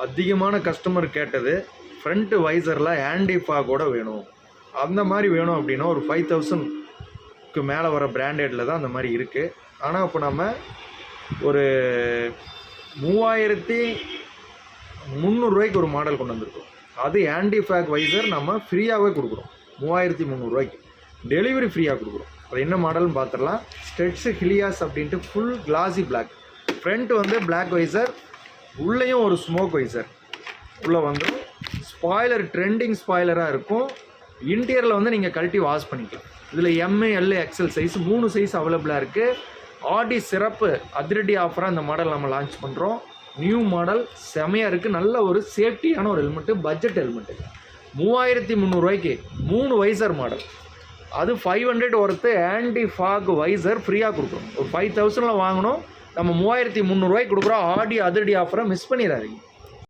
அதிகமான கஸ்டமர் கேட்டது front வைசரில் anti ஃபாகோட வேணும். அந்த மாதிரி வேணும் அப்படின்னா ஒரு 5000க்கு மேலே வர பிராண்டடில் தான் அந்த மாதிரி இருக்குது. ஆனால் இப்போ நம்ம ஒரு 3300 ஒரு மாடல் கொண்டு வந்திருக்கோம். அது ஆன்டி ஃபாக் வைசர் நம்ம ஃப்ரீயாகவே கொடுக்குறோம். 3300 டெலிவரி ஃப்ரீயாக கொடுக்குறோம். அது என்ன மாடல்னு பார்த்துடலாம். ஸ்டெட்ஸ் ஹிலியாஸ் அப்படின்ட்டு ஃபுல் கிளாசி பிளாக். ஃப்ரண்ட் வந்து பிளாக் வைசர், உள்ளேயும் ஒரு ஸ்மோக் வைசர் உள்ளே வந்துடும். ஸ்பாய்லர் ட்ரெண்டிங் ஸ்பாய்லராக இருக்கும். இன்டீரியரில் வந்து நீங்கள் கழட்டி வாஷ் பண்ணிக்கலாம். இதில் MA L XL size 3 size அவைலபிளாக இருக்குது. ஆடி சிறப்பு அதிரடி ஆஃபராக இந்த மாடல் நம்ம லான்ச் பண்ணுறோம். நியூ மாடல் செமையாக இருக்குது. நல்ல ஒரு சேஃப்டியான ஒரு helmet, budget helmet. 3300 3 visor model. அது 500 ஒருத்து ஆன்டி ஃபாக் வைசர் ஃப்ரீயாக கொடுக்குறோம். ஒரு 5000 வாங்கணும், நம்ம 3300 கொடுக்குறோம். ஆடி அதிரடி ஆஃபரை மிஸ் பண்ணிடாதீங்க.